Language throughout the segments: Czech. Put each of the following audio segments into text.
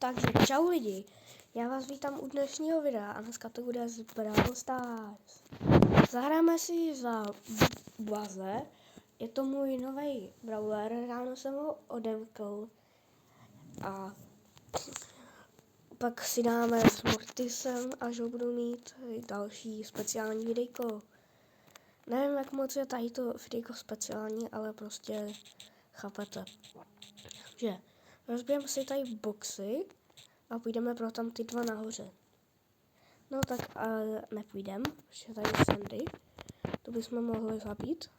Takže čau lidi, já vás vítám u dnešního videa a dneska to bude z Brawl Stars. Zahráme si za Baze, je to můj nový brawler, ráno jsem ho odemkl a pak si dáme s Mortisem, až ho budu mít další speciální videjko. Nevím, jak moc je tady to videjko speciální, ale prostě chápete. Že rozbijeme si tady boxy a půjdeme pro tam ty dva nahoře. No tak nepůjdeme, že tady je Sandy. To bychom mohli zabít.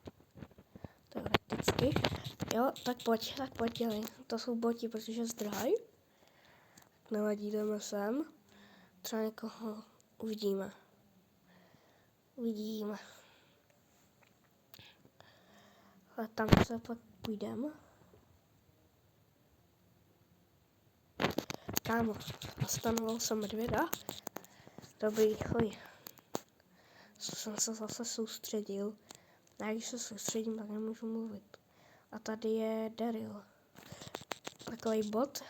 Teoreticky. Jo, tak pojď, dělej. To jsou boti, protože zdrhají. Nevadí, jdeme sem. Třeba někoho uvidíme. Ale tam se pak půjdeme. Kámo, nastanoval jsem medvěda. Dobrý, choj. Jsem se zase soustředil. A když se soustředím, tak nemůžu mluvit. A tady je Daryl. Takový bot.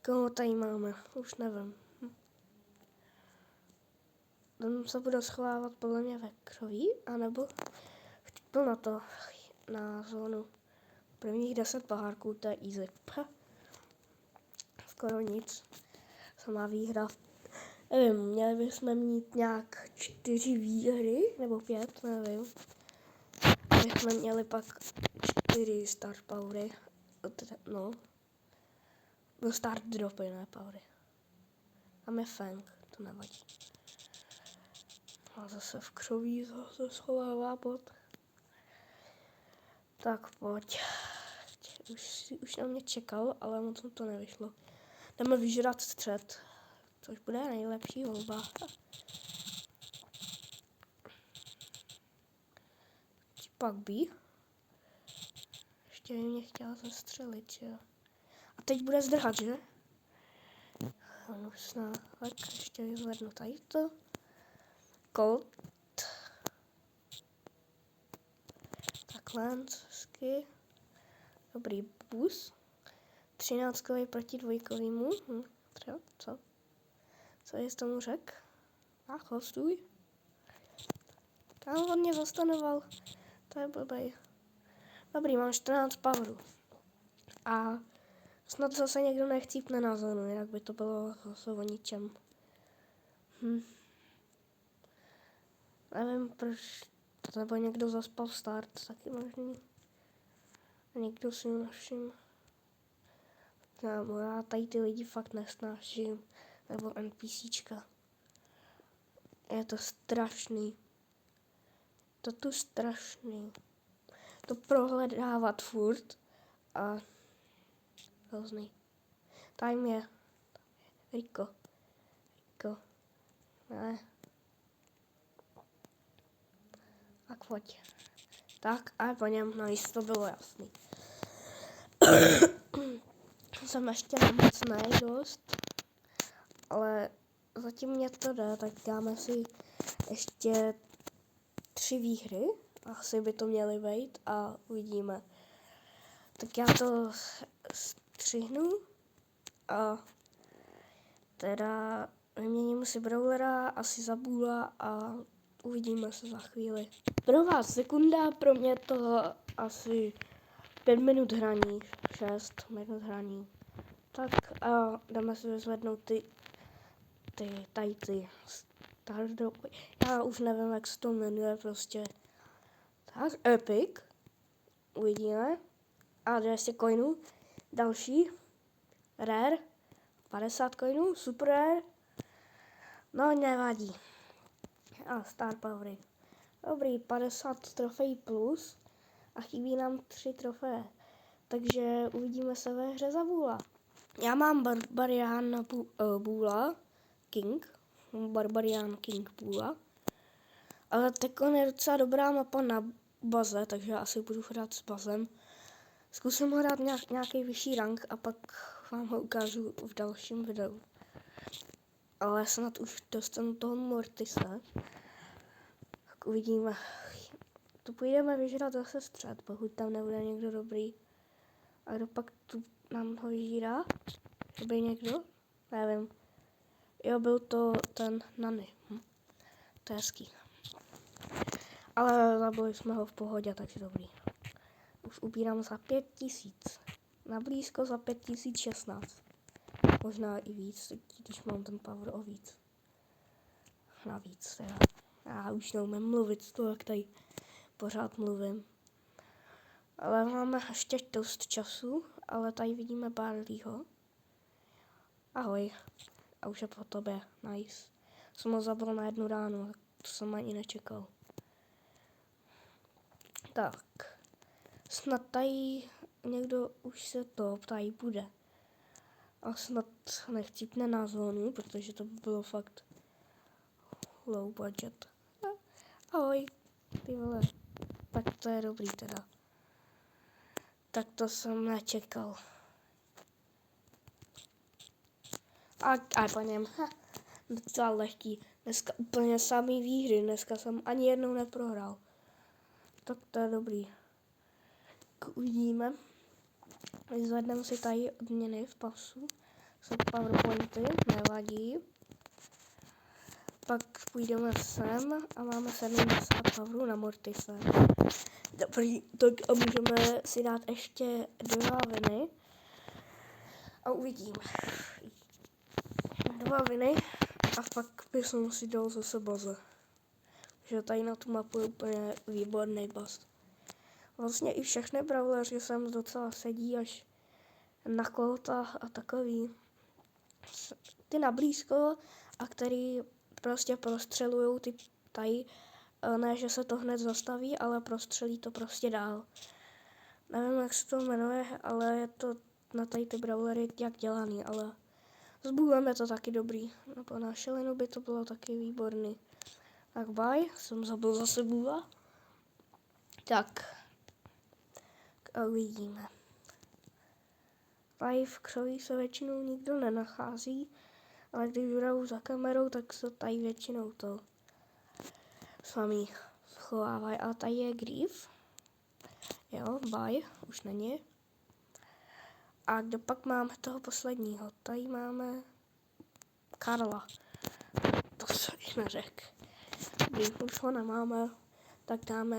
Koho tady máme? Už nevím. Tam se bude schovávat podle mě ve křoví, anebo chcípl na to, na zónu. Prvních 10 pohárků, to je easy. Skoro nic. Samá výhra. Nevím, měli bychom mít nějak 4 výhry, nebo 5, nevím. Bychom měli pak 4 start powery. No. Byl start dropy, ne powery. Tam je Fang, to nevadí. A zase v křoví se schovává bot. Tak pojď. Už na mě čekal, ale moc mu to nevyšlo. Jdeme vyžrat střed, což bude nejlepší volba. Pak by. Ještě mě chtěla zastřelit, jo. A teď bude zdrhat, že? Už snad, tak ještě vyzvednu tady to. Colt. Takhle, hezky. Dobrý bus. 13 proti 2. Třeba, co? Co jsi tomu řekl? Stůj. Tam on mě zastanoval. To je blbej. Dobrý, mám 14 powerů. A snad zase někdo nechcípne na zónu, jinak by to bylo zase o ničem. Nevím, proč. Nebo někdo zaspal start, taky možný. A někdo si nevšiml. Já tady ty lidi fakt nesnáším. Nebo NPCčka. Je to strašný. To tu strašný. To prohledávat furt. A hrozný. Tam je. Rico. Ne. Tak pojď. Tak a po něm, no jistě to bylo jasný. Jsem ještě nemocnej dost, ale zatím mě to jde, tak dáme si ještě 3 výhry, asi by to měly vejít a uvidíme. Tak já to střihnu a teda vyměním si brawlera, asi za bůla a uvidíme se za chvíli. Pro vás sekunda, pro mě to asi 5 minut hraní, 6 minut hraní. Tak a jdeme si vyzvednout ty stardropy. Já už nevím, jak se to jmenuje prostě. Tak, Epic. Uvidíme. A 200 coinů. Další. Rare. 50 coinů. Super rare. No, nevadí. A star powery. Dobrý, 50 trofejí plus. A chybí nám 3 trofeje. Takže uvidíme se ve hře za bůla. Já mám Barbarian Bůla King. Barbarian King Bůla. Ale Tekon je docela dobrá mapa na baze, takže asi budu hrát s bazem. Zkusím hrát nějaký vyšší rank a pak vám ho ukážu v dalším videu. Ale snad už dostanu toho Mortise. Tak uvidíme. Tu půjdeme vyžrat zase střed, pokud tam nebude někdo dobrý. A kdo pak tu nám ho žírá. By někdo? Nevím. Jo, byl to ten Nany. To je hezký. Ale zabili jsme ho v pohodě, takže dobrý. Už ubírám za 5000. Na blízko za 5016. Možná i víc, když mám ten power o víc. Navíc teda. Já už neumím mluvit z toho, jak tady pořád mluvím. Ale máme ještě dost času, ale tady vidíme Barleyho. Ahoj. A už je po tobě, nice. Jsem ho zabil na 1 ráno, to jsem ani nečekal. Tak. Snad tady někdo už se to tady bude. A snad nechcípne na zónu, protože to by bylo fakt low budget. Ahoj, ty vole. Tak to je dobrý teda. Tak to jsem nečekal. A po něm. Docela lehký. Dneska úplně samý výhry. Dneska jsem ani jednou neprohrál. Tak to je dobrý. Uvidíme. Vyzvedneme si tady odměny v pasu. Jsou powerpointy, nevadí. Pak půjdeme sem a máme 70 powerů na Mortise. Dobrý, tak a můžeme si dát ještě 2 viny. A uvidíme. 2 viny a pak bych si dal zase baze. Že tady na tu mapu je úplně výborný bast. Vlastně i všechny brawleři sem docela sedí až na kolta a takový. Ty na blízko a který prostě prostřelujou ty tady. Ne, že se to hned zastaví, ale prostřelí to prostě dál. Nevím, jak se to jmenuje, ale je to na tady ty brawlery jak dělaný, ale s bůlem je to taky dobrý. Nebo na šelinu by to bylo taky výborný. Tak bye, jsem zabil zase bůla. Tak. A uvidíme. Tady v křoví se většinou nikdo nenachází, ale když hraju za kamerou, tak se tady většinou to sami schovávají. A tady je Grief. Jo, bye, už není. A kdo pak máme toho posledního? Tady máme Karla. To se jich neřekl. Když už ho nemáme, tak dáme,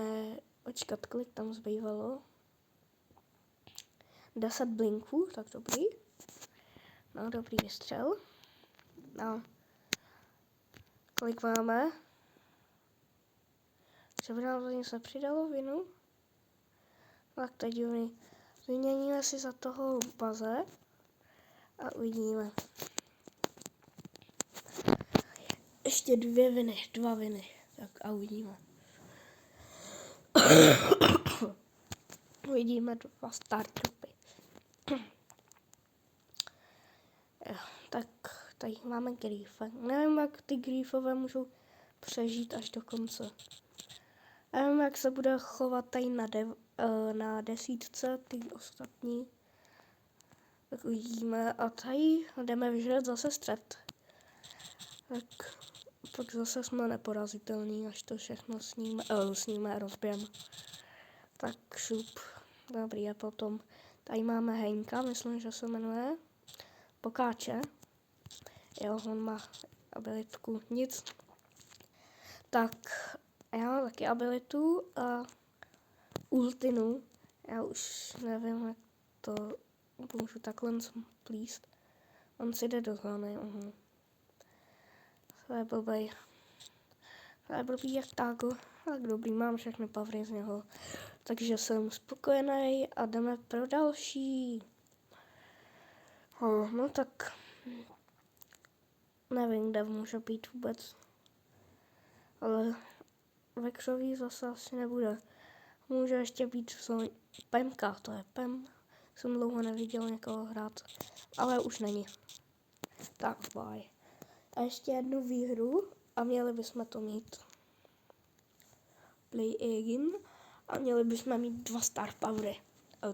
počkat, kolik tam zbývalo. 10 blinků, tak dobrý. No, dobrý vystřel. No. Kolik máme? Co by nám za něco přidalo vinu? Tak to je divný. Vyměníme si za toho baze a uvidíme. Ještě 2 viny. Tak a uvidíme. Uvidíme 2 startupy. Tak tady máme Griefa. Nevím, jak ty Griefové můžou přežít až do konce. Nevím, jak se bude chovat tady na 10 ty ostatní. Tak uvidíme. A tady jdeme vyžrat zase střed. Tak pak zase jsme neporazitelní, až to všechno sníme a rozbijeme. Tak šup. Dobrý, a potom tady máme Henka, myslím, že se jmenuje. Pokáče. Jo, on má abilitku nic. Tak, já mám taky abilitu a ultinu. Já už nevím, jak to můžu takhle plíst. On si jde do zóny. To je blbej. To je blbý jak tágo. Tak dobrý, mám všechny powery z něho. Takže jsem spokojený a jdeme pro další. No tak nevím, kde může být vůbec. Ale ve křoví zase asi nebude. Může ještě být v zóně Pemka, to je Pem. Jsem dlouho neviděl někoho hrát, ale už není. Tak bye. A ještě 1 výhru a měli bychom to mít. Play again. A měli bychom mít 2 star powery.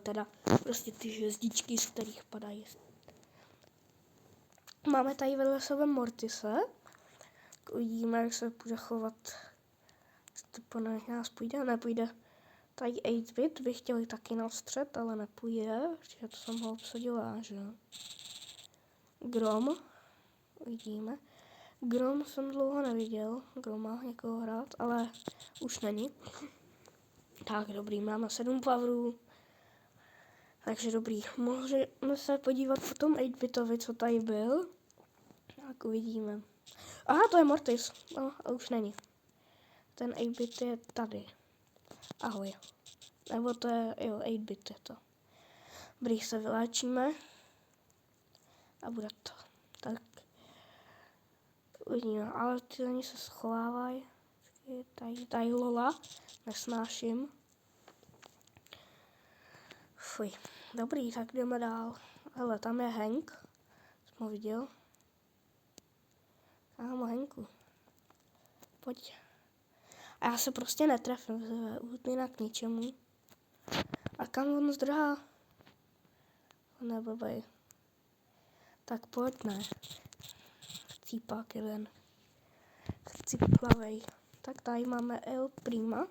Teda prostě ty hvězdičky, z kterých padají. Máme tady vedle sebe Mortise. Uvidíme, jak se bude chovat. Jestli po nás půjde, nepůjde. Tady 8-bit bych chtěl taky na střed, ale nepůjde, protože to jsem ho obsadil já, že jo. Grom, vidíme. Grom jsem dlouho neviděl, Groma někoho hrát, ale už není. Tak dobrý, máme 7 powerů. Takže dobrý, můžeme se podívat po tom 8-bitovi, co tady byl. Tak uvidíme. Aha, to je Mortis, no a už není. Ten 8-bit je tady. Ahoj. Nebo to je, jo, 8-bit je to. Dobrý, se vyléčíme. A bude to. Tak. Uvidíme, ale ty oni se schovávají. Tady Lola, nesnáším. Fuj. Dobrý, tak jdeme dál. Hele, tam je Hank. Jsem ho viděl. Ahoj, Hanku. Pojď. A já se prostě netrefím, úplně k ničemu. A kam on zdrhá? Neblbej. Tak pojď, ne. Chcípák jeden. Chcíplavej. Tak tady máme El Prima.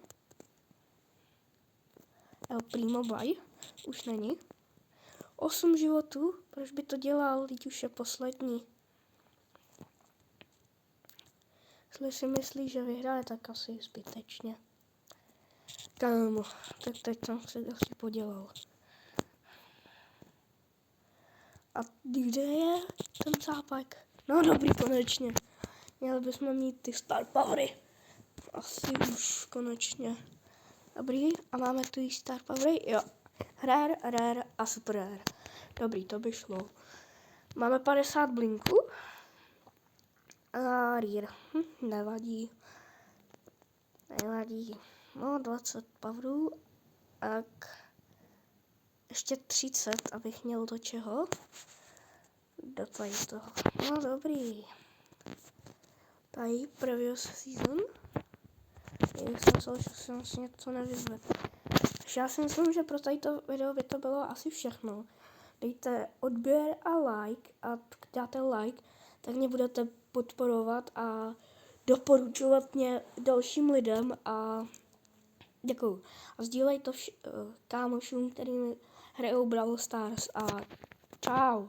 El Primo Baj. Už není. 8 životů. Proč by to dělal? Teď už je poslední. Jestli si myslí, že vyhraje, tak asi zbytečně. Kámo, tak teď jsem si asi podělal. A kde je ten cápek? No dobrý, konečně. Měli bychom mít ty star powery. Asi už konečně. Dobrý, a máme tu i star powery? Jo. Rare a super rare. Dobrý, to by šlo. Máme 50 blinků. A rare. Nevadí. Nevadí. No, 20 powerů. Tak. Ještě 30, abych měl do čeho. Do tady toho. No, dobrý. Tady previous season. Já jsem myslel, že jsem si něco nevyzvedl. Já si myslím, že pro tady to video by to bylo asi všechno. Dejte odběr a like a dáte like, tak mě budete podporovat a doporučovat mě dalším lidem a děkuju. A sdílej to kámošům, kterými hrajou Brawl Stars a čau.